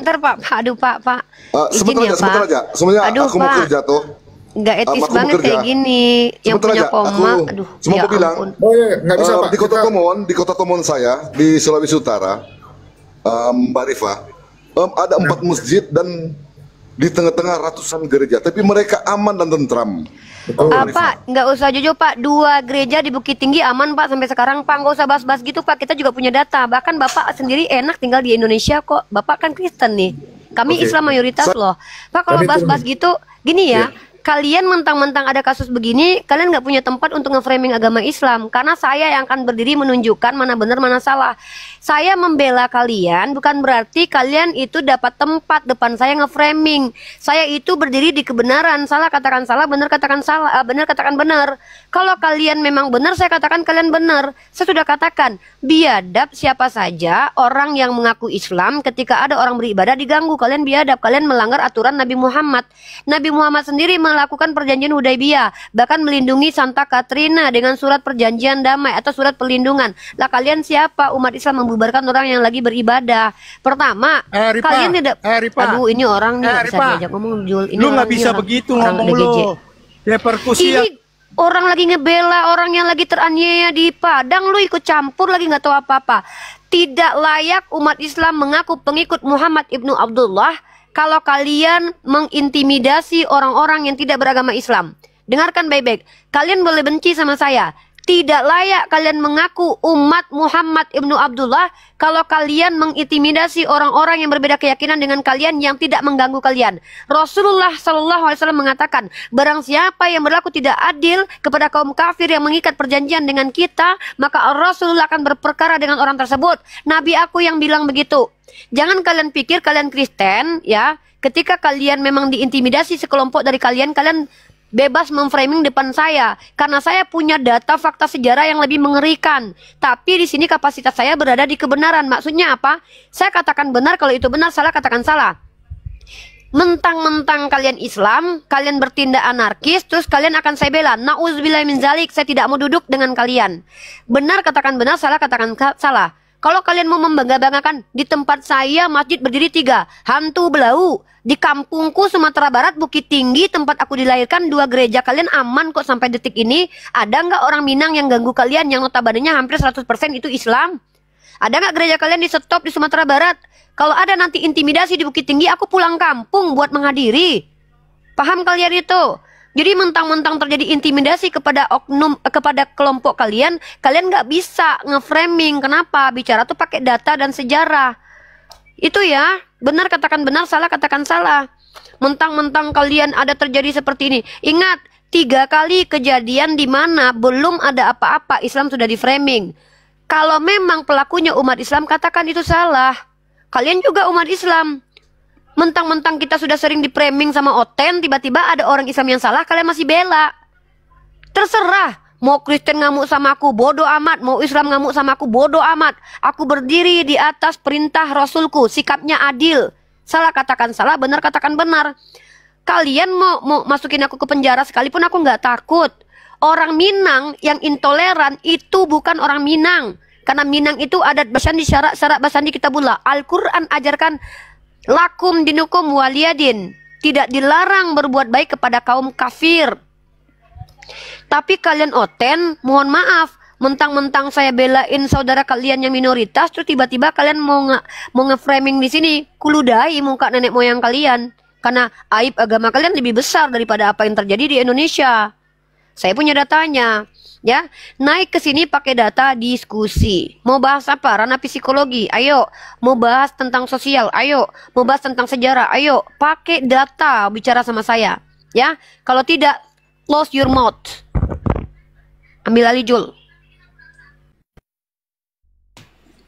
Ntar Pak, aduh Pak, izin Sebentar ya aja, sebentar Pak. aja. Sebenarnya Aduh aku mau Pak, kerja tuh. nggak etis Aku mau banget kerja. kayak gini. Yang Sebentar punya aja. Aku koma, aduh, cuma ya mau bilang, ampun. Oh iya, nggak bisa Pak. di Kota Tomon saya di Sulawesi Utara, Mbak Rifa, ada 4 masjid dan di tengah-tengah ratusan gereja, tapi mereka aman dan tentram. Betul. Pak, nggak usah jujur Pak. 2 gereja di Bukit Tinggi aman Pak sampai sekarang Pak. Nggak usah bahas-bahas gitu Pak. Kita juga punya data. Bahkan Bapak sendiri enak tinggal di Indonesia kok. Bapak kan Kristen nih. Kami Oke. Islam mayoritas loh. Pak kalau Kami bahas-bahas pun- gitu, gini ya. Kalian mentang-mentang ada kasus begini, kalian nggak punya tempat untuk nge-framing agama Islam. Karena saya yang akan berdiri menunjukkan mana benar, mana salah. Saya membela kalian, bukan berarti kalian itu dapat tempat depan saya nge-framing. Saya itu berdiri di kebenaran. Salah katakan salah, benar katakan salah, benar katakan benar. Kalau kalian memang benar, saya katakan kalian benar. Saya sudah katakan, biadab siapa saja orang yang mengaku Islam ketika ada orang beribadah diganggu. Kalian biadab, kalian melanggar aturan Nabi Muhammad. Nabi Muhammad sendiri melakukan perjanjian Hudaibiyah, bahkan melindungi Santa Katrina dengan surat perjanjian damai atau surat perlindungan. Lah kalian siapa umat Islam membubarkan orang yang lagi beribadah? Pertama, Ripa, kalian tidak. Ripa. Aduh, ini orang nih nggak bisa Ripa, diajak ngomong, Jul. Ini lu nggak orang nih bisa orang- begitu orang ngomong DGJ. lu. Reperkusi Ini orang lagi ngebela orang yang lagi teraniaya di Padang, lu ikut campur lagi nggak tahu apa-apa. Tidak layak umat Islam mengaku pengikut Muhammad ibnu Abdullah kalau kalian mengintimidasi orang-orang yang tidak beragama Islam. Dengarkan baik-baik. Kalian boleh benci sama saya. Tidak layak kalian mengaku umat Muhammad ibnu Abdullah kalau kalian mengintimidasi orang-orang yang berbeda keyakinan dengan kalian yang tidak mengganggu kalian. Rasulullah SAW mengatakan, barang siapa yang berlaku tidak adil kepada kaum kafir yang mengikat perjanjian dengan kita, maka Rasulullah akan berperkara dengan orang tersebut. Nabi aku yang bilang begitu. Jangan kalian pikir kalian Kristen ya, ketika kalian memang diintimidasi sekelompok dari kalian, kalian bebas memframing depan saya karena saya punya data fakta sejarah yang lebih mengerikan. Tapi di sini kapasitas saya berada di kebenaran. Maksudnya apa? Saya katakan benar kalau itu benar, salah katakan salah. Mentang-mentang kalian Islam, kalian bertindak anarkis, terus kalian akan saya bela. Nauzubillah min zalik, saya tidak mau duduk dengan kalian. Benar katakan benar, salah katakan salah. Kalau kalian mau membangga-banggakan, di tempat saya masjid berdiri 3, hantu belau. Di kampungku Sumatera Barat, Bukit Tinggi, tempat aku dilahirkan, 2 gereja. Kalian aman kok sampai detik ini. Ada nggak orang Minang yang ganggu kalian, yang notabene hampir 100% itu Islam? Ada nggak gereja kalian di stop di Sumatera Barat? Kalau ada nanti intimidasi di Bukit Tinggi, aku pulang kampung buat menghadiri. Paham kalian itu? Jadi mentang-mentang terjadi intimidasi kepada oknum, kepada kelompok kalian, kalian nggak bisa nge-framing. Kenapa? Bicara tuh pakai data dan sejarah. Itu ya, benar katakan benar, salah katakan salah. Mentang-mentang kalian ada terjadi seperti ini. Ingat, 3 kali kejadian di mana belum ada apa-apa, Islam sudah di-framing. Kalau memang pelakunya umat Islam, katakan itu salah. Kalian juga umat Islam. Mentang-mentang kita sudah sering di-framing sama Oten, tiba-tiba ada orang Islam yang salah, kalian masih bela. Terserah. Mau Kristen ngamuk sama aku, bodoh amat. Mau Islam ngamuk sama aku, bodoh amat. Aku berdiri di atas perintah Rasulku, sikapnya adil. Salah katakan salah, benar katakan benar. Kalian mau masukin aku ke penjara sekalipun aku nggak takut. Orang Minang yang intoleran itu bukan orang Minang. Karena Minang itu adat basandi, syarat basandi kitabullah. Al-Quran ajarkan lakum dinukum waliyadin. Tidak dilarang berbuat baik kepada kaum kafir. Tapi kalian Oten, mohon maaf, mentang-mentang saya belain saudara kalian yang minoritas, terus tiba-tiba kalian mau nge-framing di sini, kuludai muka nenek moyang kalian. Karena aib agama kalian lebih besar daripada apa yang terjadi di Indonesia. Saya punya datanya, ya. Naik ke sini pakai data, diskusi. Mau bahas apa? Ranah psikologi, ayo. Mau bahas tentang sosial, ayo. Mau bahas tentang sejarah, ayo. Pakai data bicara sama saya, ya. Kalau tidak, close your mouth. Ambil alih Jul.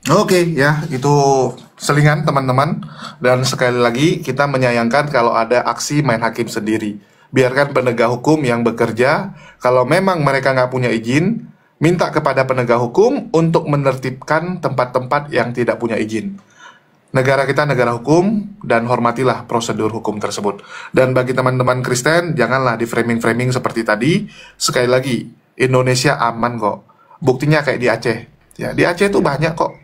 Oke, ya, itu selingan teman-teman. Dan sekali lagi kita menyayangkan kalau ada aksi main hakim sendiri. Biarkan penegak hukum yang bekerja. Kalau memang mereka nggak punya izin, minta kepada penegak hukum untuk menertibkan tempat-tempat yang tidak punya izin. Negara kita negara hukum, dan hormatilah prosedur hukum tersebut. Dan bagi teman-teman Kristen, janganlah di framing-framing seperti tadi. Sekali lagi, Indonesia aman kok. Buktinya kayak di Aceh. Ya, di Aceh itu banyak kok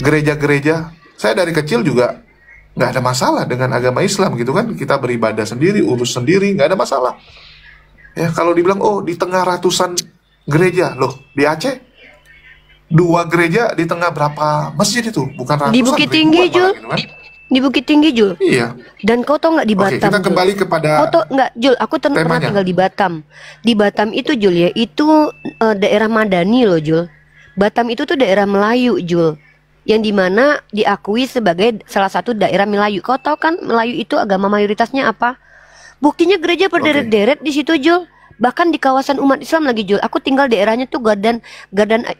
gereja-gereja. Saya dari kecil juga nggak ada masalah dengan agama Islam gitu kan. Kita beribadah sendiri, urus sendiri, nggak ada masalah. Ya kalau dibilang oh di tengah ratusan gereja, loh di Aceh 2 gereja di tengah berapa masjid itu? Bukan ratusan. Di Bukit Tinggi, Jul. Gitu kan? Di Bukit Tinggi, Jul. Iya. Dan kau tau nggak di Oke, Batam? kita Jul? kembali kepada Kau tau nggak, Jul? Aku pernah temanya. tinggal di Batam. Di Batam itu, Jul ya, itu daerah Madani loh, Jul. Batam itu tuh daerah Melayu, Jul. Yang dimana diakui sebagai salah satu daerah Melayu. Kau tahu kan Melayu itu agama mayoritasnya apa? Buktinya gereja berderet-deret di situ, Jul. Bahkan di kawasan umat Islam lagi, Jul. Aku tinggal daerahnya tuh Gadan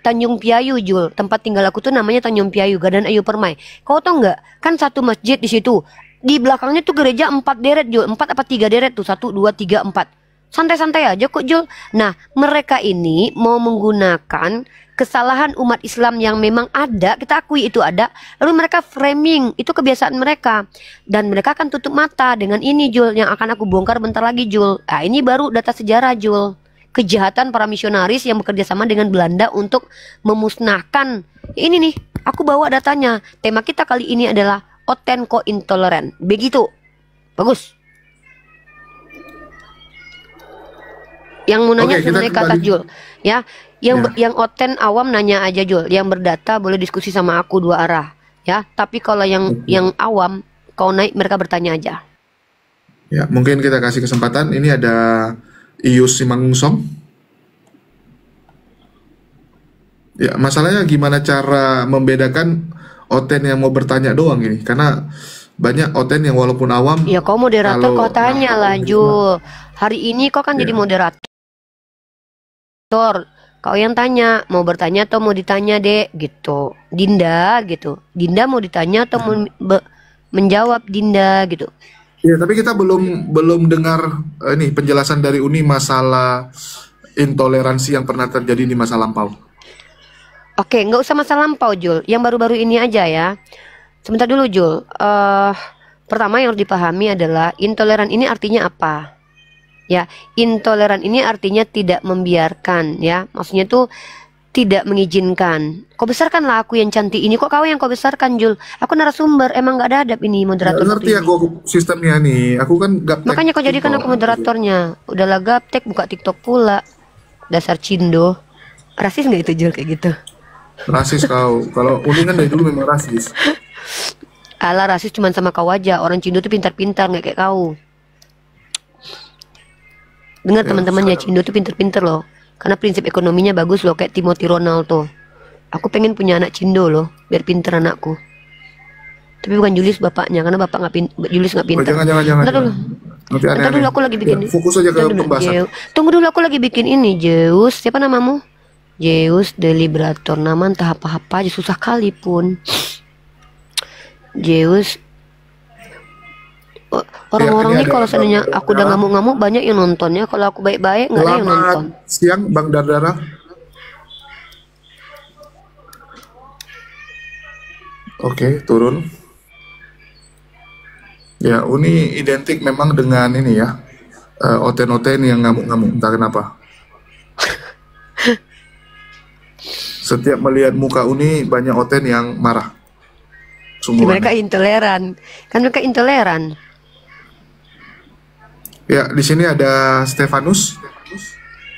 Tanjung Piayu, Jul. Tempat tinggal aku tuh namanya Tanjung Piayu, Gadan Ayu Permai. Kau tau nggak? Kan satu masjid di situ. Di belakangnya tuh gereja 4 deret, Jul. 4 apa 3 deret tuh? 1, 2, 3, 4. Santai-santai aja kok, Jul. Nah, mereka ini mau menggunakan kesalahan umat Islam yang memang ada, kita akui itu ada, lalu mereka framing, itu kebiasaan mereka. Dan mereka akan tutup mata dengan ini, Jul, yang akan aku bongkar bentar lagi, Jul. Nah, ini baru data sejarah, Jul. Kejahatan para misionaris yang bekerja sama dengan Belanda untuk memusnahkan. Ini nih, aku bawa datanya. Tema kita kali ini adalah Otenko Intoleran. Begitu. Bagus. Yang mau nanya Oke, kita sebenarnya ke atas, kembali. Jul. Ya, yang Oten awam nanya aja, Jul. Yang berdata boleh diskusi sama aku 2 arah. Ya, tapi kalau yang awam kau naik mereka bertanya aja. ya mungkin kita kasih kesempatan. Ini ada Ius Simangungsong. Ya, masalahnya gimana cara membedakan Oten yang mau bertanya doang ini? Karena banyak Oten yang walaupun awam. Ya, kau moderator kalau kau tanya lah, Jul. Hari ini kau kan Ya. jadi moderator. Kau yang tanya, mau bertanya atau mau ditanya, Dek, gitu. Dinda, gitu. Dinda mau ditanya atau mau menjawab, Dinda, gitu. Ya, tapi kita belum dengar ini penjelasan dari Uni masalah intoleransi yang pernah terjadi di masa lampau. Oke, nggak usah masa lampau, Jul. Yang baru-baru ini aja ya. Sebentar dulu, Jul. Pertama yang harus dipahami adalah intoleran ini artinya apa? Ya, intoleran ini artinya tidak membiarkan, ya. Maksudnya tuh tidak mengizinkan. Kau besarkanlah aku yang cantik ini. Kok kau yang kau besarkan, Jul? Aku narasumber, emang nggak ada adab ini moderator. Nggak ngerti satu ini. aku sistemnya nih. Aku kan gaptek. Makanya kau jadikan aku moderatornya. Udahlah gaptek, buka TikTok pula. Dasar cindo. Rasis nggak itu, Jul, kayak gitu? Rasis kau. Kalau Uni kan dari dulu memang rasis. Alah, rasis cuma sama kau aja. Orang cindo tuh pintar-pintar, nggak kayak kau. Dengar Ya, teman-teman ya, Cindo tuh pinter-pinter loh. Karena prinsip ekonominya bagus loh, kayak Timothy Ronald tuh. Aku pengen punya anak Cindo loh, biar pinter anakku. Tapi bukan Julius bapaknya, karena bapak Julius nggak Oh, pinter. jangan. Ntar dulu, Nanti ntar dulu aneh-aneh. aku lagi bikin. Ya, fokus aja ke Ntar dulu, pembahasan. Tunggu dulu, aku lagi bikin ini, Zeus. Siapa namamu? Zeus Deliberator. Nama entah apa-apa aja, susah kali pun. Zeus. Orang-orang ini nih ada kalau seandainya Bang aku udah Dardara. ngamuk-ngamuk banyak yang nontonnya. Kalau aku baik-baik nggak ada yang nonton. Selamat siang Bang Dardara. Oke, turun. Ya, Uni identik memang dengan ini ya. Oten-oten yang ngamuk-ngamuk, entah kenapa. Setiap melihat muka Uni banyak Oten yang marah. Sungguh Mereka aneh. intoleran. Kan mereka intoleran. Ya, di sini ada Stefanus.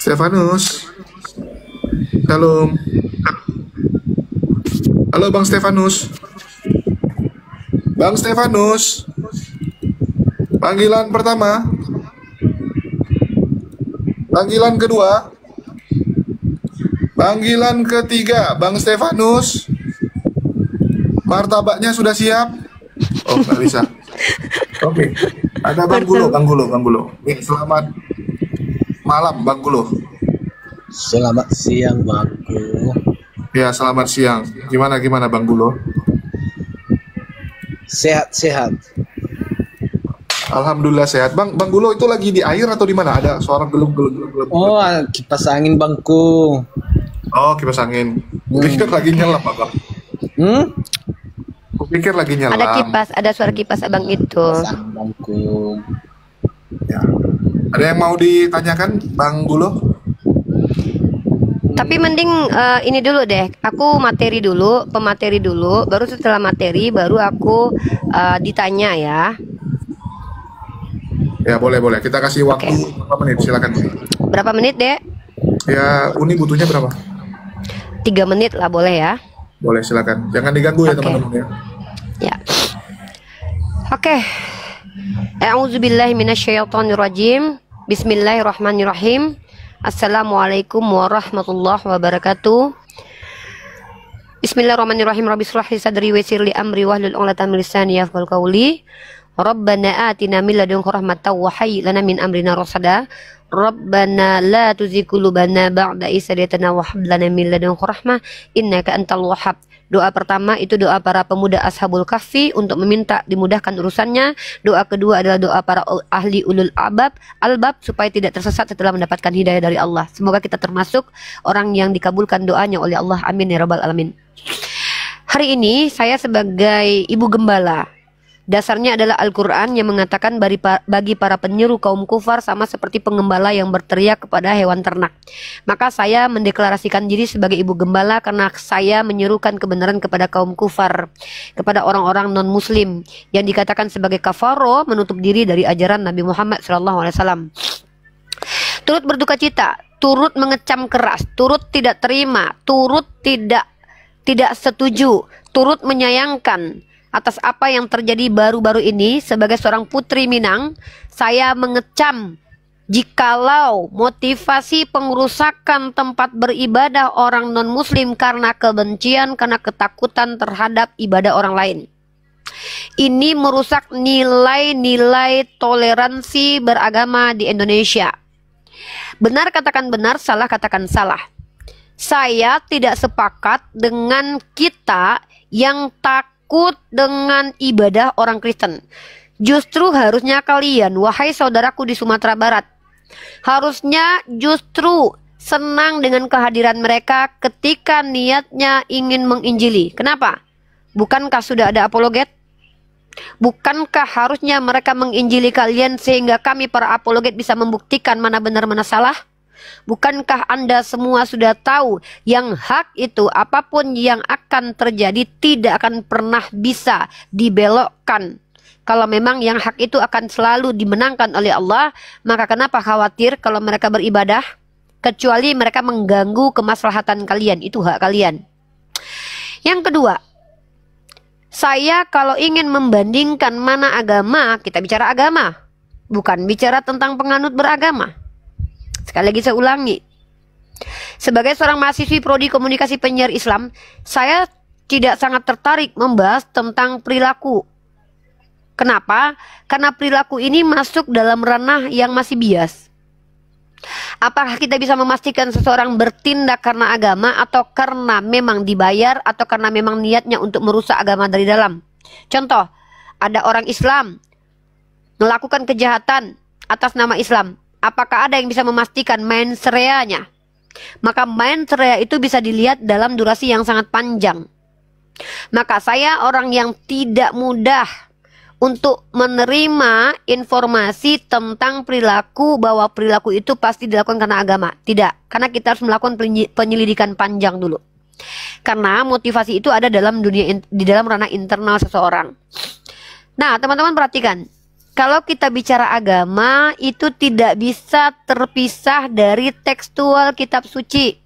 Stefanus. Halo. Halo Bang Stefanus. Bang Stefanus. Panggilan pertama. Panggilan kedua. Panggilan ketiga, Bang Stefanus. Martabaknya sudah siap? Oh, nggak bisa. Oke. Ada Bang Gulo. Ya, selamat malam, Bang Gulo. Selamat siang, Bangku. Ya, selamat siang. Gimana Bang Gulo? Sehat-sehat. Alhamdulillah sehat. Bang Gulo itu lagi di air atau di mana? Ada suara gelap. Oh, kipas angin, Bangku. Oh, kipas angin. Pikir lagi nyelam, Abang. Pikir lagi nyelam. Ada kipas, ada suara kipas abang itu. Kipas angin, Bangku. Ya. Ada yang mau ditanyakan, Bang Gulo? Tapi mending ini dulu deh. Aku materi dulu, pemateri dulu. Baru setelah materi, baru aku ditanya ya. Ya boleh. Kita kasih waktu berapa menit? Silakan. Berapa menit deh? Ya Uni butuhnya berapa? 3 menit lah boleh ya. Boleh, silakan. Jangan diganggu ya teman-teman ya. Ya. Oke. A'udzubillahi minasyaitonirrajim. Bismillahirrahmanirrahim. Assalamualaikum warahmatullahi wabarakatuh. Bismillahirrahmanirrahim. Rabbi shrah li sadri wa yassir li amri wahlul 'uqdatam min lisani yafqahu qawli. Rabbana atina min ladunka rahmatan wa hayyi lana min amrina rasada. Rabbana la tuzigh qulubana ba'da idh hadaytana wa hab lana min ladunka rahmah innaka antal wahhab. Doa pertama itu doa para pemuda Ashabul Kahfi untuk meminta dimudahkan urusannya. Doa kedua adalah doa para ahli ulul albab supaya tidak tersesat setelah mendapatkan hidayah dari Allah. Semoga kita termasuk orang yang dikabulkan doanya oleh Allah. Amin ya rabbal alamin. Hari ini saya sebagai ibu gembala. Dasarnya adalah Al-Quran yang mengatakan bagi para penyeru kaum kufar sama seperti pengembala yang berteriak kepada hewan ternak. Maka saya mendeklarasikan diri sebagai ibu gembala karena saya menyerukan kebenaran kepada kaum kufar, kepada orang-orang non-muslim yang dikatakan sebagai kafaro, menutup diri dari ajaran Nabi Muhammad SAW. Turut berduka cita, turut mengecam keras, turut tidak terima, turut tidak setuju, turut menyayangkan atas apa yang terjadi baru-baru ini. Sebagai seorang putri Minang, saya mengecam jikalau motivasi pengerusakan tempat beribadah orang non-muslim karena kebencian, karena ketakutan terhadap ibadah orang lain. Ini merusak nilai-nilai toleransi beragama di Indonesia. Benar katakan benar, salah katakan salah. Saya tidak sepakat dengan kita yang takut dengan ibadah orang Kristen. Justru harusnya kalian, wahai saudaraku di Sumatera Barat, harusnya justru senang dengan kehadiran mereka ketika niatnya ingin menginjili. Kenapa? Bukankah sudah ada apologet? Bukankah harusnya mereka menginjili kalian sehingga kami para apologet bisa membuktikan mana benar mana salah? Bukankah Anda semua sudah tahu yang hak itu apapun yang akan terjadi tidak akan pernah bisa dibelokkan. Kalau memang yang hak itu akan selalu dimenangkan oleh Allah, maka kenapa khawatir kalau mereka beribadah? Kecuali mereka mengganggu kemaslahatan kalian, itu hak kalian. Yang kedua, saya kalau ingin membandingkan mana agama, kita bicara agama, bukan bicara tentang penganut beragama. Sekali lagi saya ulangi, sebagai seorang mahasiswi prodi komunikasi penyiar Islam, saya tidak sangat tertarik membahas tentang perilaku. Kenapa? Karena perilaku ini masuk dalam ranah yang masih bias. Apakah kita bisa memastikan seseorang bertindak karena agama atau karena memang dibayar atau karena memang niatnya untuk merusak agama dari dalam? Contoh, ada orang Islam melakukan kejahatan atas nama Islam. Apakah ada yang bisa memastikan mens reanya? Maka mens rea itu bisa dilihat dalam durasi yang sangat panjang. Maka saya orang yang tidak mudah untuk menerima informasi tentang perilaku, bahwa perilaku itu pasti dilakukan karena agama. Tidak, karena kita harus melakukan penyelidikan panjang dulu. Karena motivasi itu ada dalam di dalam ranah internal seseorang. Nah, teman-teman perhatikan. Kalau kita bicara agama, itu tidak bisa terpisah dari tekstual kitab suci.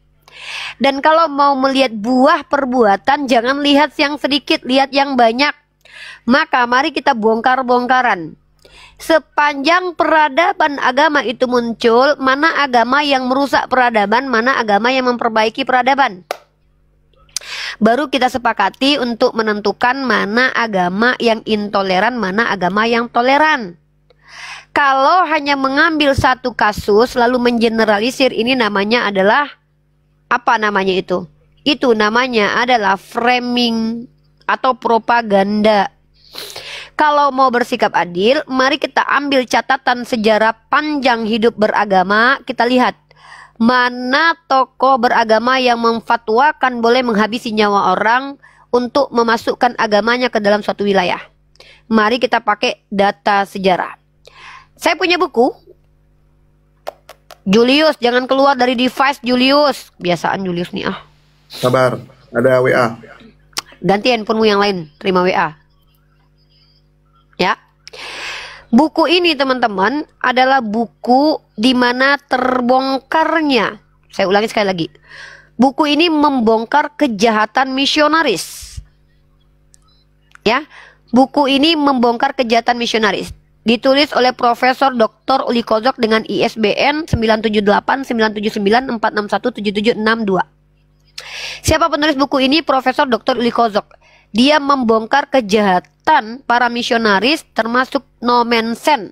Dan kalau mau melihat buah perbuatan, jangan lihat yang sedikit, lihat yang banyak. Maka mari kita bongkar-bongkaran. Sepanjang peradaban agama itu muncul, mana agama yang merusak peradaban, mana agama yang memperbaiki peradaban. Baru kita sepakati untuk menentukan mana agama yang intoleran, mana agama yang toleran. Kalau hanya mengambil satu kasus lalu mengeneralisir, ini namanya adalah apa namanya itu? Itu namanya adalah framing atau propaganda. Kalau mau bersikap adil, mari kita ambil catatan sejarah panjang hidup beragama, kita lihat. Mana tokoh beragama yang memfatwakan boleh menghabisi nyawa orang untuk memasukkan agamanya ke dalam suatu wilayah. Mari kita pakai data sejarah. Saya punya buku. Julius, jangan keluar dari device Julius. Biasaan Julius nih ah. Sabar, ada WA. Ganti handphonemu yang lain, terima WA. Ya. Buku ini teman-teman adalah buku di mana terbongkarnya. Saya ulangi sekali lagi. Buku ini membongkar kejahatan misionaris. Ya. Buku ini membongkar kejahatan misionaris. Ditulis oleh Profesor Dr. Uli Kozok dengan ISBN 978-979-461-7762. Siapa penulis buku ini? Profesor Dr. Uli Kozok. Dia membongkar kejahatan para misionaris termasuk Nomensen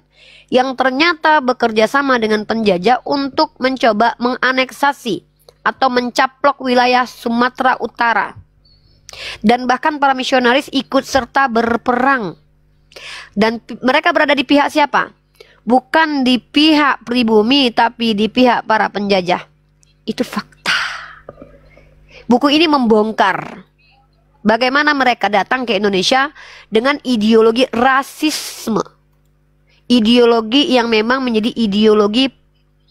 yang ternyata bekerja sama dengan penjajah untuk mencoba menganeksasi atau mencaplok wilayah Sumatera Utara. Dan bahkan para misionaris ikut serta berperang. Dan mereka berada di pihak siapa? Bukan di pihak pribumi, tapi di pihak para penjajah. Itu fakta. Buku ini membongkar bagaimana mereka datang ke Indonesia dengan ideologi rasisme. Ideologi yang memang menjadi ideologi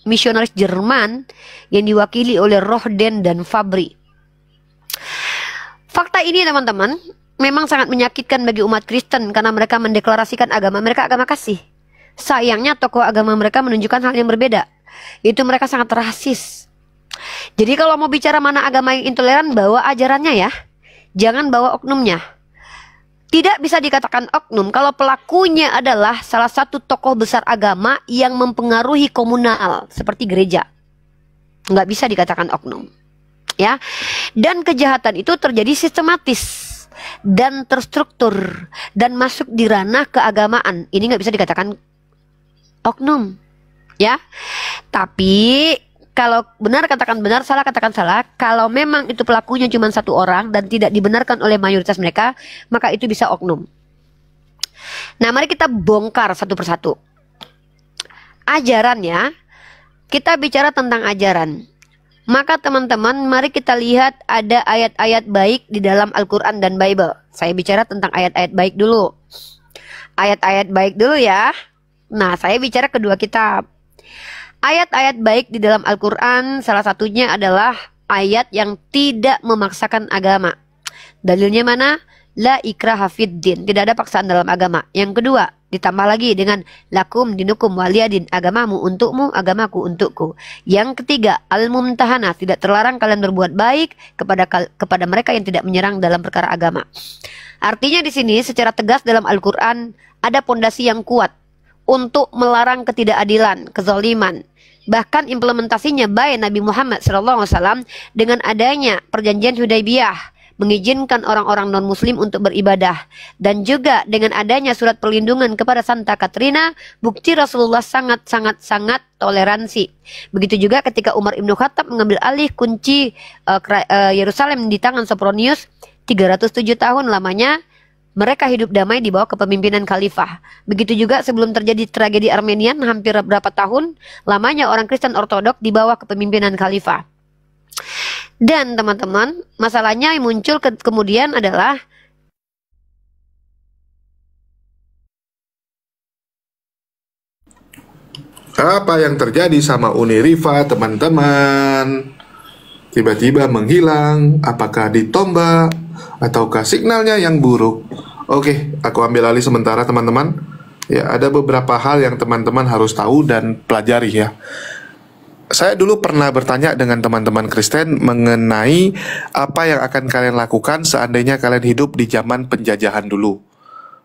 misionaris Jerman yang diwakili oleh Rohden dan Fabri. Fakta ini teman-teman memang sangat menyakitkan bagi umat Kristen karena mereka mendeklarasikan agama mereka agama kasih. Sayangnya tokoh agama mereka menunjukkan hal yang berbeda. Itu mereka sangat rasis. Jadi kalau mau bicara mana agama yang intoleran, bawa ajarannya ya. Jangan bawa oknumnya. Tidak bisa dikatakan oknum kalau pelakunya adalah salah satu tokoh besar agama yang mempengaruhi komunal seperti gereja. Nggak bisa dikatakan oknum. Ya. Dan kejahatan itu terjadi sistematis dan terstruktur dan masuk di ranah keagamaan. Ini nggak bisa dikatakan oknum, ya. Tapi kalau benar katakan benar, salah katakan salah. Kalau memang itu pelakunya cuma satu orang dan tidak dibenarkan oleh mayoritas mereka, maka itu bisa oknum. Nah, mari kita bongkar satu persatu. Ajarannya, kita bicara tentang ajaran. Maka teman-teman, mari kita lihat ada ayat-ayat baik di dalam Al-Quran dan Bible. Saya bicara tentang ayat-ayat baik dulu. Ayat-ayat baik dulu ya. Nah, saya bicara kedua kitab. Ayat-ayat baik di dalam Al-Quran salah satunya adalah ayat yang tidak memaksakan agama. Dalilnya mana? La ikraha fiddin. Tidak ada paksaan dalam agama. Yang kedua, ditambah lagi dengan lakum dinukum waliyadin. Agamamu untukmu, agamaku untukku. Yang ketiga, al-mumtahana. Tidak terlarang kalian berbuat baik kepada mereka yang tidak menyerang dalam perkara agama. Artinya di sini secara tegas dalam Al-Quran ada pondasi yang kuat untuk melarang ketidakadilan, kezaliman. Bahkan implementasinya baik Nabi Muhammad SAW dengan adanya perjanjian Hudaybiyah mengizinkan orang-orang non-muslim untuk beribadah. Dan juga dengan adanya surat perlindungan kepada Santa Katrina, bukti Rasulullah sangat-sangat toleransi. Begitu juga ketika Umar Ibn Khattab mengambil alih kunci Yerusalem di tangan Sopronius, 307 tahun lamanya mereka hidup damai di bawah kepemimpinan khalifah. Begitu juga sebelum terjadi tragedi Armenian hampir berapa tahun lamanya orang Kristen Ortodok di bawah kepemimpinan khalifah. Dan teman-teman, masalahnya yang muncul kemudian adalah apa yang terjadi sama Uni Riva, teman-teman? Tiba-tiba menghilang, apakah ditombak ataukah signalnya yang buruk? Oke, aku ambil alih sementara teman-teman. Ya, ada beberapa hal yang teman-teman harus tahu dan pelajari ya. Saya dulu pernah bertanya dengan teman-teman Kristen mengenai apa yang akan kalian lakukan seandainya kalian hidup di zaman penjajahan dulu.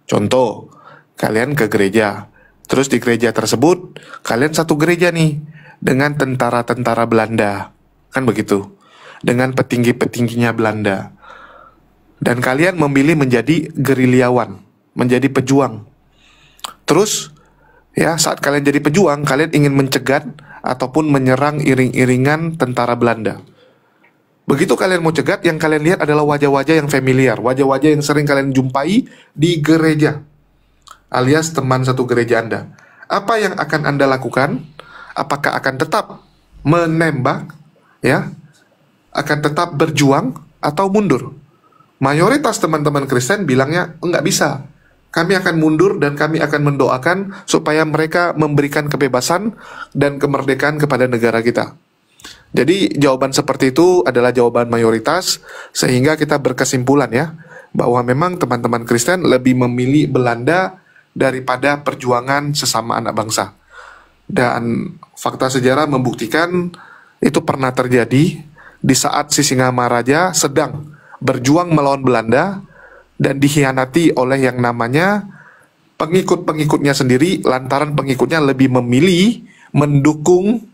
Contoh, kalian ke gereja. Terus di gereja tersebut, kalian satu gereja nih dengan tentara-tentara Belanda. Kan begitu. Dengan petinggi-petingginya Belanda. Dan kalian memilih menjadi gerilyawan, menjadi pejuang. Terus, ya saat kalian jadi pejuang, kalian ingin mencegat ataupun menyerang iring-iringan tentara Belanda. Begitu kalian mau cegat, yang kalian lihat adalah wajah-wajah yang familiar, wajah-wajah yang sering kalian jumpai di gereja, alias teman satu gereja Anda. Apa yang akan Anda lakukan? Apakah akan tetap menembak, ya? Akan tetap berjuang atau mundur? Mayoritas teman-teman Kristen bilangnya enggak bisa. kami akan mundur dan kami akan mendoakan supaya mereka memberikan kebebasan dan kemerdekaan kepada negara kita. Jadi jawaban seperti itu adalah jawaban mayoritas, sehingga kita berkesimpulan ya, bahwa memang teman-teman Kristen lebih memilih Belanda daripada perjuangan sesama anak bangsa. Dan fakta sejarah membuktikan itu pernah terjadi di saat Sisingamaraja sedang berjuang melawan Belanda dan dikhianati oleh yang namanya pengikut-pengikutnya sendiri, lantaran pengikutnya lebih memilih mendukung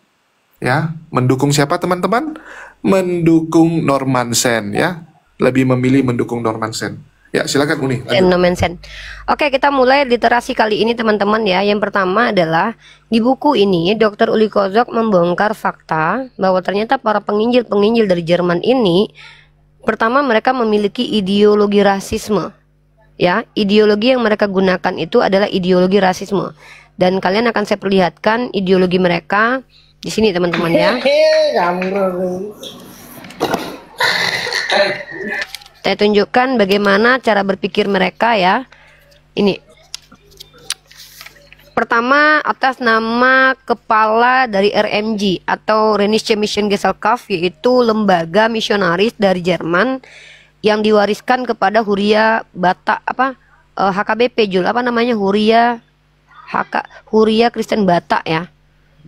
siapa teman-teman? Mendukung Normansen ya. Lebih memilih mendukung Normansen. Ya, silakan Uni. Normansen. Oke, kita mulai literasi kali ini teman-teman ya. Yang pertama adalah di buku ini Dr. Uli Kozok membongkar fakta bahwa ternyata para penginjil-penginjil dari Jerman ini pertama mereka memiliki ideologi rasisme. Ya, ideologi yang mereka gunakan itu adalah ideologi rasisme. Dan kalian akan saya perlihatkan ideologi mereka di sini teman-teman ya. Saya tunjukkan bagaimana cara berpikir mereka ya. Ini. Pertama atas nama kepala dari RMG atau Rheinische Missionsgesellschaft, yaitu lembaga misionaris dari Jerman yang diwariskan kepada Huria Batak HKBP Jul, apa namanya, Huria Kristen Batak ya.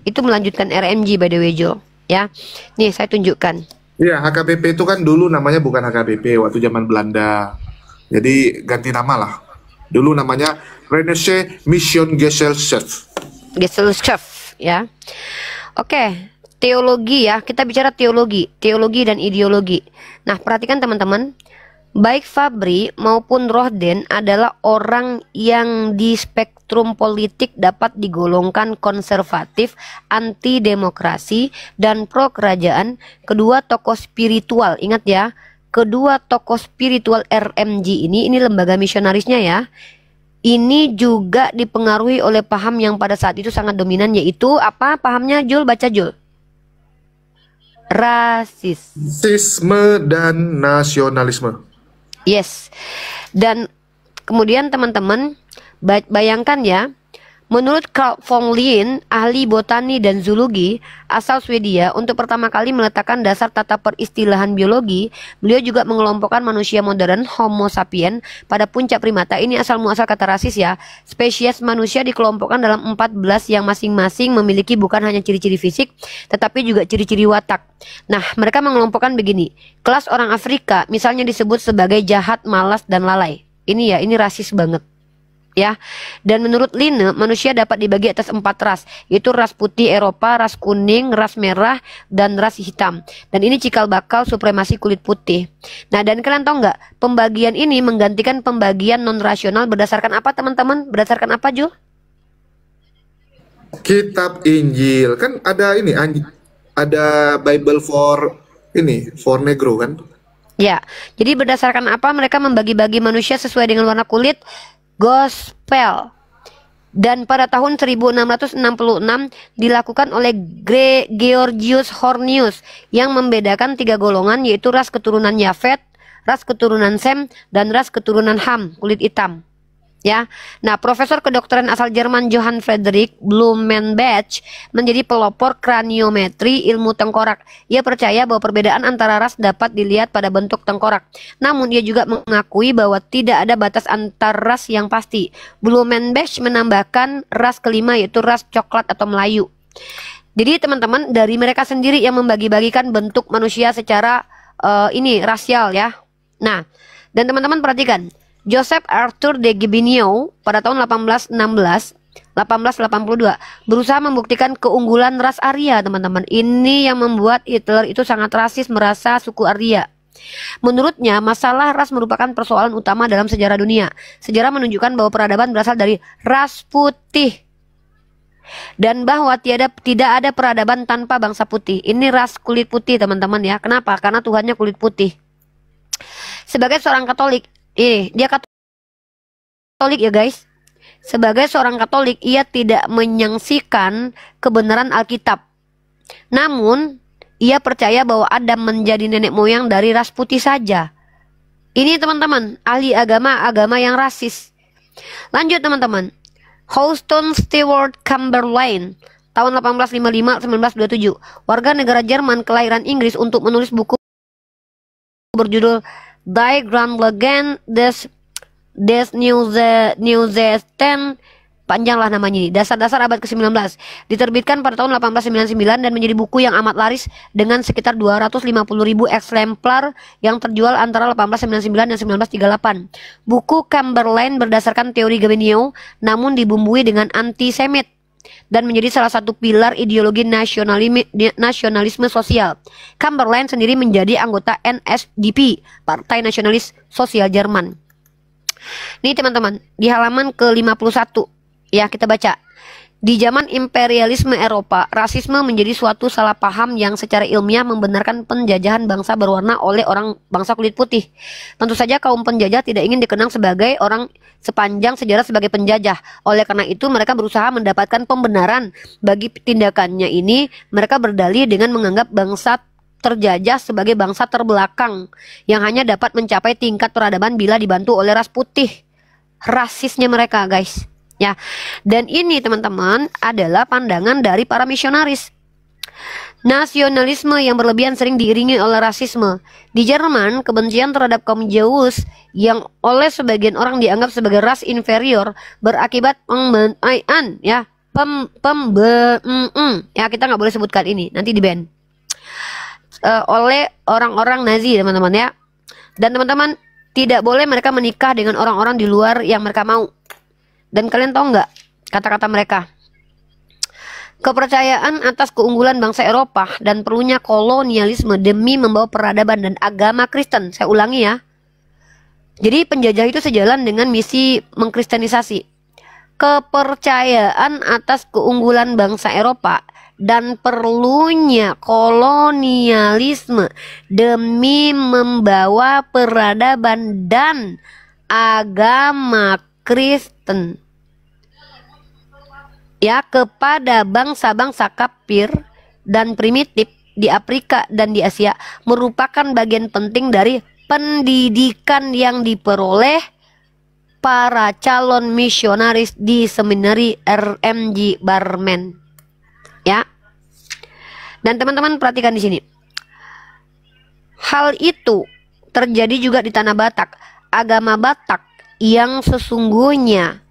Itu melanjutkan RMG by the way Jul ya. Nih saya tunjukkan. Iya, HKBP itu kan dulu namanya bukan HKBP waktu zaman Belanda. Jadi ganti nama lah. Dulu namanya Rheinische Missionsgesellschaft ya. Oke, teologi ya. Kita bicara teologi dan ideologi. Nah, perhatikan teman-teman. Baik Fabri maupun Rohden adalah orang yang di spektrum politik dapat digolongkan konservatif, anti demokrasi, dan pro kerajaan. Kedua tokoh spiritual, ingat ya, kedua tokoh spiritual RMG ini lembaga misionarisnya ya. Ini juga dipengaruhi oleh paham yang pada saat itu sangat dominan, yaitu apa pahamnya Jul? Baca Jul. Rasisme dan nasionalisme. Yes. Dan kemudian teman-teman bayangkan ya, menurut Carl von Linné, ahli botani dan zoologi asal Swedia, untuk pertama kali meletakkan dasar tata peristilahan biologi, beliau juga mengelompokkan manusia modern Homo sapiens pada puncak primata. Ini asal muasal kata rasis ya. Spesies manusia dikelompokkan dalam 14 yang masing-masing memiliki bukan hanya ciri-ciri fisik, tetapi juga ciri-ciri watak. Nah, mereka mengelompokkan begini. Kelas orang Afrika misalnya disebut sebagai jahat, malas, dan lalai. Ini ya, ini rasis banget. Ya, dan menurut Linné, manusia dapat dibagi atas 4 ras, yaitu ras putih Eropa, ras kuning, ras merah, dan ras hitam. Dan ini cikal bakal supremasi kulit putih. Nah, dan kalian tahu nggak, pembagian ini menggantikan pembagian non rasional berdasarkan apa teman-teman? Berdasarkan apa Jul? Kitab Injil kan ada ini, ada Bible for Negro kan? Ya, jadi berdasarkan apa mereka membagi-bagi manusia sesuai dengan warna kulit? Gospel. Dan pada tahun 1666 dilakukan oleh Georgius Hornius yang membedakan 3 golongan, yaitu ras keturunan Yafet, ras keturunan Sem, dan ras keturunan Ham, kulit hitam. Ya. Nah, profesor kedokteran asal Jerman Johann Friedrich Blumenbach menjadi pelopor kraniometri ilmu tengkorak. Ia percaya bahwa perbedaan antara ras dapat dilihat pada bentuk tengkorak. Namun ia juga mengakui bahwa tidak ada batas antar ras yang pasti. Blumenbach menambahkan ras kelima, yaitu ras coklat atau Melayu. Jadi teman-teman, dari mereka sendiri yang membagi-bagikan bentuk manusia secara rasial ya. Nah, dan teman-teman perhatikan, Joseph Arthur de Gibignon pada tahun 1882 berusaha membuktikan keunggulan ras Arya, teman-teman. Ini yang membuat Hitler itu sangat rasis, merasa suku Arya. Menurutnya, masalah ras merupakan persoalan utama dalam sejarah dunia. Sejarah menunjukkan bahwa peradaban berasal dari ras putih, dan bahwa tidak ada peradaban tanpa bangsa putih. Ini ras kulit putih, teman-teman ya. Kenapa? Karena Tuhannya kulit putih. Sebagai seorang Katolik, dia Katolik ya guys. Sebagai seorang Katolik, ia tidak menyaksikan kebenaran Alkitab. Namun, ia percaya bahwa Adam menjadi nenek moyang dari ras putih saja. Ini teman-teman, ahli agama yang rasis. Lanjut teman-teman. Houston Stewart Chamberlain tahun 1855-1927, warga negara Jerman kelahiran Inggris, untuk menulis buku berjudul Die Grundlagen des Neuzesten, panjang lah namanya ini, dasar-dasar abad ke-19, diterbitkan pada tahun 1899 dan menjadi buku yang amat laris dengan sekitar 250.000 eksemplar yang terjual antara 1899 dan 1938. Buku Chamberlain berdasarkan teori Gabenius namun dibumbui dengan antisemit dan menjadi salah satu pilar ideologi nasionalisme sosial. Chamberlain sendiri menjadi anggota NSDAP, Partai Nasionalis Sosial Jerman. Nih teman-teman, di halaman ke-51 ya, kita baca. Di zaman imperialisme Eropa, rasisme menjadi suatu salah paham yang secara ilmiah membenarkan penjajahan bangsa berwarna oleh orang bangsa kulit putih. Tentu saja kaum penjajah tidak ingin dikenang sebagai orang sepanjang sejarah sebagai penjajah. Oleh karena itu mereka berusaha mendapatkan pembenaran bagi tindakannya ini. Mereka berdalih dengan menganggap bangsa terjajah sebagai bangsa terbelakang yang hanya dapat mencapai tingkat peradaban bila dibantu oleh ras putih. Rasisnya mereka, guys. Ya, dan ini teman-teman adalah pandangan dari para misionaris. Nasionalisme yang berlebihan sering diiringi oleh rasisme. Di Jerman, kebencian terhadap kaum Jews yang oleh sebagian orang dianggap sebagai ras inferior berakibat ya, ya kita nggak boleh sebutkan ini, nanti di ban oleh orang-orang Nazi, teman-teman ya. Dan teman-teman, tidak boleh mereka menikah dengan orang-orang di luar yang mereka mau. Dan kalian tahu nggak kata-kata mereka? Kepercayaan atas keunggulan bangsa Eropa dan perlunya kolonialisme demi membawa peradaban dan agama Kristen. Saya ulangi ya. Jadi penjajah itu sejalan dengan misi mengkristenisasi. Kepercayaan atas keunggulan bangsa Eropa dan perlunya kolonialisme demi membawa peradaban dan agama Kristen ya kepada bangsa-bangsa kafir dan primitif di Afrika dan di Asia merupakan bagian penting dari pendidikan yang diperoleh para calon misionaris di seminari RMG Barmen ya. Dan teman-teman perhatikan di sini. Hal itu terjadi juga di tanah Batak. Agama Batak yang sesungguhnya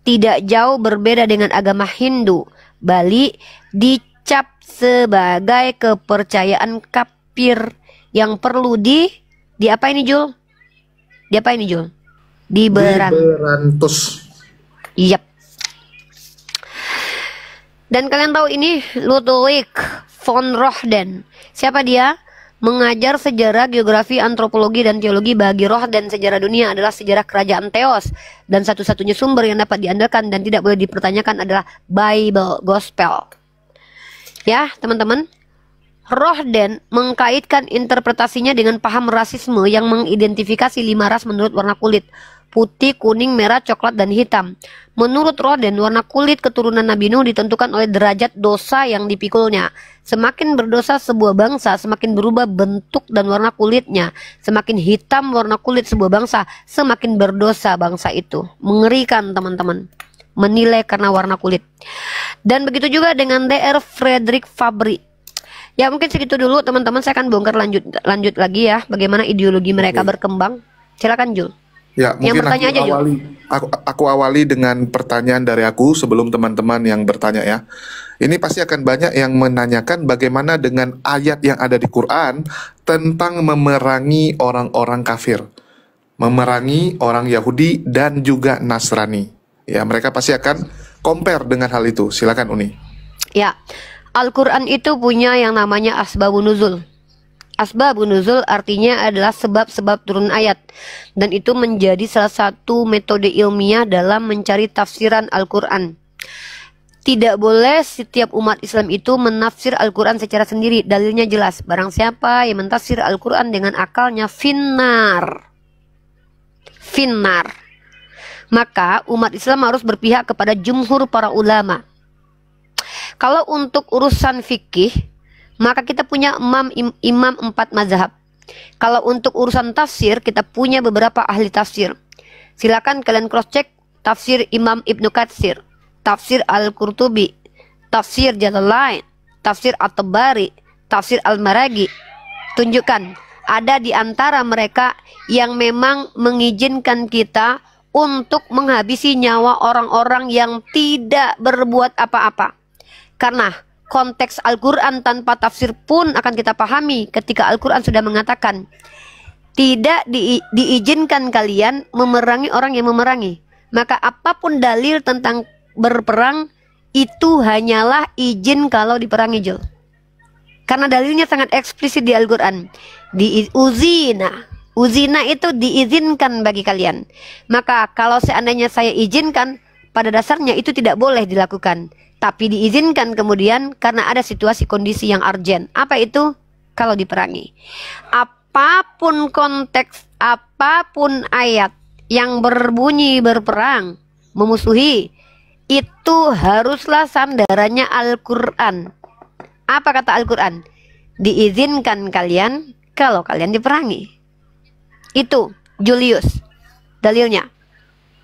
tidak jauh berbeda dengan agama Hindu, Bali, dicap sebagai kepercayaan kafir yang perlu di apa ini Jul? Di apa ini Jul? Diberantus. Yap. Dan kalian tahu ini Ludwig von Rohden. Siapa dia? Mengajar sejarah, geografi, antropologi, dan teologi. Bagi Rohden, sejarah dunia adalah sejarah kerajaan Theos, dan satu-satunya sumber yang dapat diandalkan dan tidak boleh dipertanyakan adalah Bible Gospel. Ya, teman-teman, Rohden mengkaitkan interpretasinya dengan paham rasisme yang mengidentifikasi 5 ras menurut warna kulit: putih, kuning, merah, coklat, dan hitam. Menurut Rohden, warna kulit keturunan Nabi Nuh ditentukan oleh derajat dosa yang dipikulnya. Semakin berdosa sebuah bangsa, semakin berubah bentuk dan warna kulitnya. Semakin hitam warna kulit sebuah bangsa, semakin berdosa bangsa itu. Mengerikan teman-teman, menilai karena warna kulit. Dan begitu juga dengan Dr. Frederick Fabry. Ya mungkin segitu dulu teman-teman, saya akan bongkar lanjut lagi ya bagaimana ideologi mereka berkembang. Silakan Jul. Ya, yang mungkin bertanya aja, aku awali dengan pertanyaan dari aku sebelum teman-teman yang bertanya ya. Ini pasti akan banyak yang menanyakan bagaimana dengan ayat yang ada di Quran tentang memerangi orang-orang kafir, memerangi orang Yahudi dan juga Nasrani. Ya, mereka pasti akan compare dengan hal itu. Silakan Uni. Ya, Al-Quran itu punya yang namanya asbabun nuzul. Asbabun nuzul artinya adalah sebab-sebab turun ayat, dan itu menjadi salah satu metode ilmiah dalam mencari tafsiran Al-Quran. Tidak boleh setiap umat Islam itu menafsir Al-Quran secara sendiri. Dalilnya jelas, barang siapa yang mentafsir Al-Quran dengan akalnya finnar. Maka umat Islam harus berpihak kepada jumhur para ulama. Kalau untuk urusan fikih, maka kita punya imam 4 mazhab. Kalau untuk urusan tafsir, kita punya beberapa ahli tafsir. Silakan kalian cross check tafsir Imam Ibnu Katsir, tafsir Al-Qurtubi, tafsir Jalalain, tafsir At-Tabari, tafsir Al-Maragi. Tunjukkan ada di antara mereka yang memang mengizinkan kita untuk menghabisi nyawa orang-orang yang tidak berbuat apa-apa. Karena konteks Al-Quran tanpa tafsir pun akan kita pahami ketika Al-Quran sudah mengatakan tidak diizinkan kalian memerangi orang yang memerangi. Maka apapun dalil tentang berperang itu hanyalah izin kalau diperangi, Jul. Karena dalilnya sangat eksplisit di Al-Quran. Uzina itu diizinkan bagi kalian. Maka kalau seandainya saya izinkan, pada dasarnya itu tidak boleh dilakukan. Tapi diizinkan kemudian karena ada situasi kondisi yang urgent. Apa itu? Kalau diperangi. Apapun konteks, apapun ayat yang berbunyi berperang, memusuhi, itu haruslah sandarannya Al-Quran. Apa kata Al-Quran? Diizinkan kalian kalau kalian diperangi. Itu Julius dalilnya.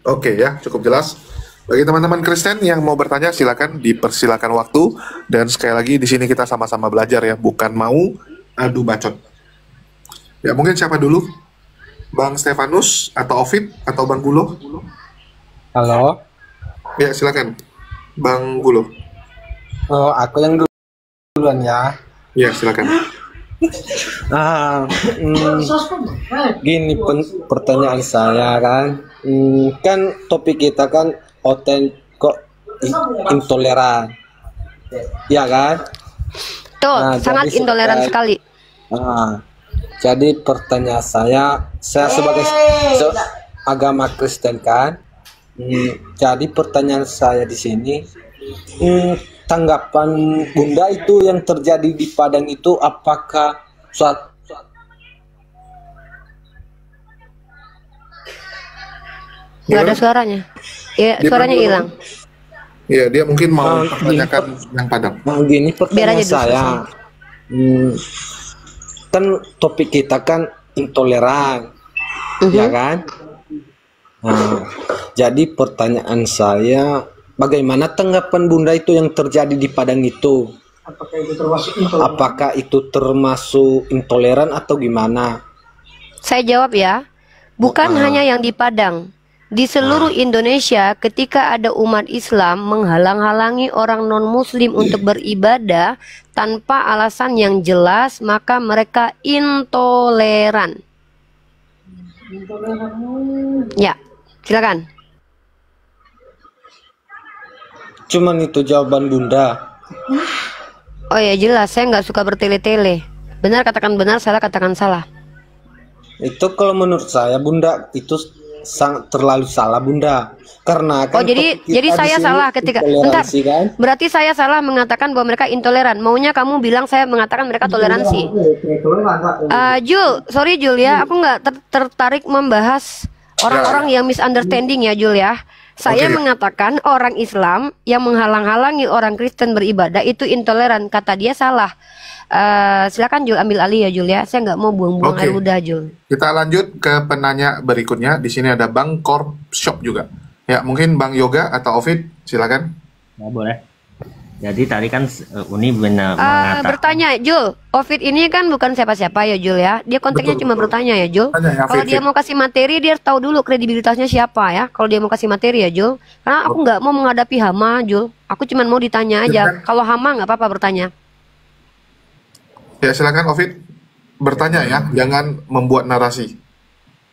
Oke ya, cukup jelas. Bagi teman-teman Kristen yang mau bertanya, silakan dipersilakan waktu. Dan sekali lagi di sini kita sama-sama belajar ya, bukan mau adu bacot. Ya mungkin siapa dulu? Bang Stefanus atau Ovid atau Bang Gulo? Halo. Ya silakan, Bang Gulo. Oh, aku yang duluan ya. Ya silakan. Gini pertanyaan saya kan, kan topik kita kan intoleran, ya kan? Tuh, sangat intoleran sekali. Jadi pertanyaan saya sebagai agama Kristen kan, jadi pertanyaan saya di sini, tanggapan Bunda itu yang terjadi di Padang itu apakah suatu nggak ada suaranya? Ya, suaranya hilang. Iya, dia mungkin mau menanyakan yang Padang. Gini pertanyaan saya, kan topik kita kan intoleran, ya kan? Jadi pertanyaan saya, bagaimana tanggapan Bunda itu yang terjadi di Padang itu? Apakah itu termasuk intoleran atau gimana? Saya jawab ya, bukan hanya yang di Padang. Di seluruh Indonesia ketika ada umat Islam menghalang-halangi orang non-muslim untuk beribadah tanpa alasan yang jelas, maka mereka intoleran. Ya, silakan. Cuman itu jawaban Bunda. Oh ya jelas, saya nggak suka bertele-tele. Benar katakan benar, salah katakan salah. Itu kalau menurut saya Bunda itu sangat terlalu salah Bunda. Karena kan jadi saya salah ketika bentar. Kan? Berarti saya salah mengatakan bahwa mereka intoleran. Maunya kamu bilang saya mengatakan mereka toleransi. Sorry Jul ya, aku nggak tertarik membahas orang-orang yang misunderstanding ya Jul ya. Saya mengatakan orang Islam yang menghalang-halangi orang Kristen beribadah itu intoleran. Kata dia salah. Silakan Jul ambil alih ya Jul ya. Saya nggak mau buang-buang air udah Jul. Kita lanjut ke penanya berikutnya. Di sini ada Bang Korp Shop juga. Ya mungkin Bang Yoga atau Ovid, silakan. Ya boleh. Jadi tadi kan Uni mengatakan bertanya Jul, Ovid ini kan bukan siapa-siapa ya Jul ya. Dia konteksnya cuma bertanya ya Jul. Kalau dia mau kasih materi dia tahu dulu kredibilitasnya siapa ya. Kalau dia mau kasih materi ya Jul. Karena aku nggak mau menghadapi hama Jul. Aku cuma mau ditanya aja. Kalau hama nggak apa-apa bertanya. Ya silakan Ovid bertanya ya, jangan membuat narasi.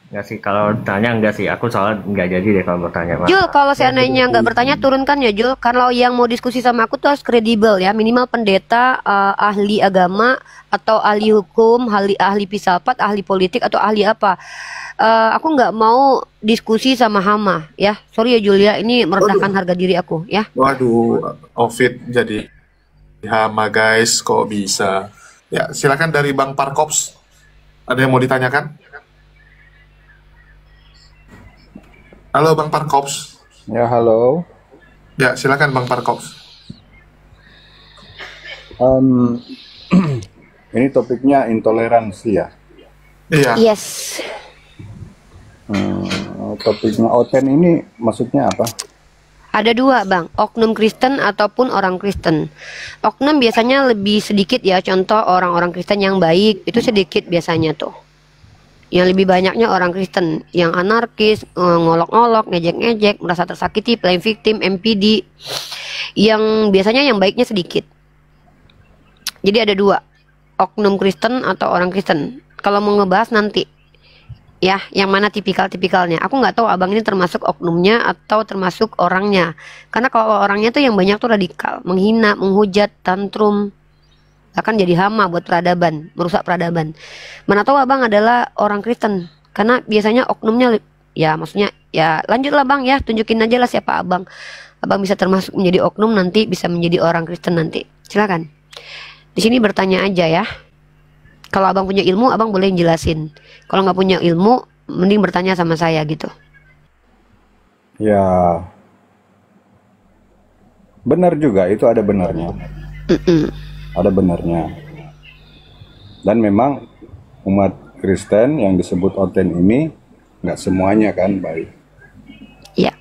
Enggak sih, kalau tanya enggak sih, aku soalnya enggak jadi deh kalau bertanya. Jul, kalau seandainya nggak bertanya turunkan ya Jul. Kalau yang mau diskusi sama aku tuh harus kredibel ya, minimal pendeta, ahli agama atau ahli hukum, ahli filsafat, ahli politik atau ahli apa. Aku nggak mau diskusi sama hama ya. Sorry ya Jul ya, ini merendahkan harga diri aku ya. Waduh, Ovid jadi hama guys, kok bisa? Ya silakan dari Bang Parkops, ada yang mau ditanyakan? Halo Bang Parkops. Ya halo. Ya silakan Bang Parkops. Ini topiknya intoleransi ya. Iya. Yes. topiknya Oten ini maksudnya apa? Ada dua bang, oknum Kristen ataupun orang Kristen. Oknum biasanya lebih sedikit ya, contoh orang-orang Kristen yang baik itu sedikit biasanya tuh. Yang lebih banyaknya orang Kristen yang anarkis, ngolok-ngolok, ngejek-ngejek, merasa tersakiti, playing victim, MPD. Yang biasanya yang baiknya sedikit. Jadi ada dua, oknum Kristen atau orang Kristen. Kalau mau ngebahas nanti ya, yang mana tipikal-tipikalnya. Aku nggak tahu abang ini termasuk oknumnya atau termasuk orangnya. Karena kalau orangnya tuh yang banyak tuh radikal, menghina, menghujat, tantrum, akan jadi hama buat peradaban, merusak peradaban. Mana tahu abang adalah orang Kristen, karena biasanya oknumnya, ya maksudnya, ya lanjutlah bang ya, tunjukin aja lah siapa abang. Abang bisa termasuk menjadi oknum nanti, bisa menjadi orang Kristen nanti. Silakan. Di sini bertanya aja ya. Kalau abang punya ilmu, abang boleh jelasin. Kalau nggak punya ilmu, mending bertanya sama saya gitu. Ya, benar juga, itu ada benarnya. Ada benarnya. Dan memang umat Kristen yang disebut Oten ini nggak semuanya kan baik. Iya.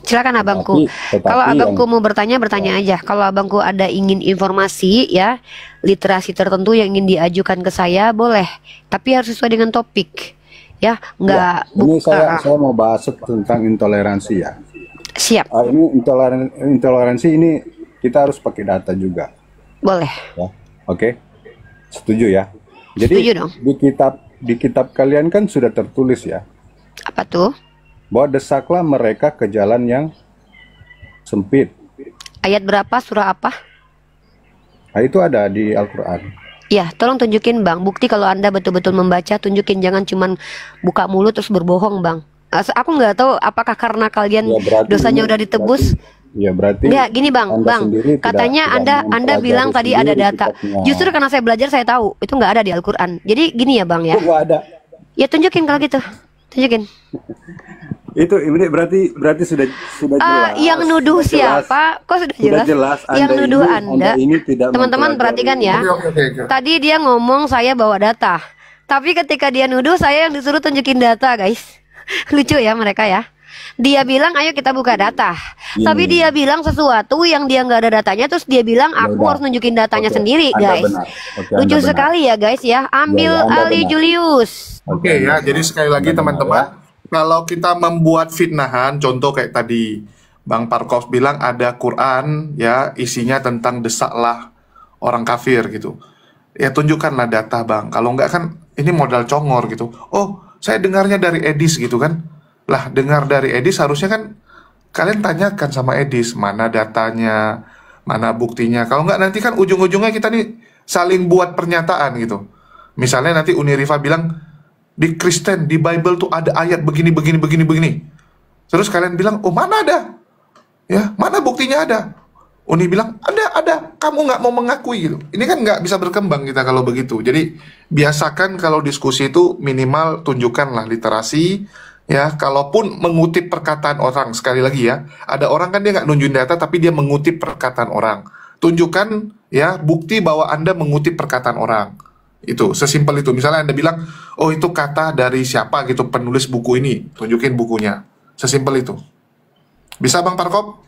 Silakan abangku. Kalau abangku mau bertanya, bertanya aja. Kalau abangku ada ingin informasi ya, literasi tertentu yang ingin diajukan ke saya, boleh. Tapi harus sesuai dengan topik. Ya, enggak Ya, ini saya mau bahas tentang intoleransi ya. Siap. Ini intoleransi ini kita harus pakai data juga. Boleh. Ya, oke. Setuju ya. Jadi Setuju dong. di kitab kalian kan sudah tertulis ya, Apa tuh? bahwa desaklah mereka ke jalan yang sempit. Ayat berapa, surah apa? Nah, itu ada di Al-Quran. Ya, tolong tunjukin bang. Bukti kalau anda betul-betul membaca, tunjukin, jangan cuman buka mulut terus berbohong bang. Aku nggak tahu apakah karena kalian Ya, dosanya udah ditebus. Berarti Enggak, gini bang, Anda sendiri katanya tidak anda bilang tadi ada mempelajari data. kitabnya. Justru karena saya belajar saya tahu itu nggak ada di Al-Quran. Jadi gini ya bang ya. Itu nggak ada. Ya tunjukin kalau gitu, tunjukin. Itu ini berarti sudah jelas. Yang nuduh Sudah jelas. siapa? Kok sudah Sudah jelas? jelas Yang Anda nuduh ini- anda. Anda ini tidak Teman-teman mempelajari. perhatikan ya. Oke. Tadi dia ngomong saya bawa data, tapi ketika dia nuduh saya yang disuruh tunjukin data guys. Lucu ya mereka ya. Dia bilang ayo kita buka data, tapi dia bilang sesuatu yang dia nggak ada datanya, terus dia bilang aku udah. harus nunjukin datanya Oke, sendiri Anda guys. benar. Oke, Lucu Anda benar. sekali ya guys ya. Ambil Anda Ali benar. Julius. Oke ya, jadi sekali lagi teman-teman, kalau kita membuat fitnahan, contoh kayak tadi Bang Parkov bilang ada Quran ya, isinya tentang desaklah orang kafir gitu. Ya tunjukkanlah data bang, kalau enggak kan ini modal congor gitu. Oh, saya dengarnya dari Edis gitu kan. Lah, dengar dari Edis harusnya kan kalian tanyakan sama Edis, mana datanya, mana buktinya. Kalau enggak nanti kan ujung-ujungnya kita nih saling buat pernyataan gitu. Misalnya nanti Unirifa bilang, di Kristen, di Bible tuh ada ayat begini. Terus kalian bilang, oh mana ada? Ya, mana buktinya ada? Uni bilang, ada. Kamu nggak mau mengakui gitu. Ini kan nggak bisa berkembang kita kalau begitu. Jadi, biasakan kalau diskusi itu minimal tunjukkanlah literasi. Ya, kalaupun mengutip perkataan orang, sekali lagi ya, ada orang kan dia nggak nunjukin data, tapi dia mengutip perkataan orang. Tunjukkan ya bukti bahwa Anda mengutip perkataan orang. Itu sesimpel itu. Misalnya Anda bilang, oh itu kata dari siapa gitu penulis buku ini, tunjukin bukunya. Sesimpel itu. Bisa Bang Parkop?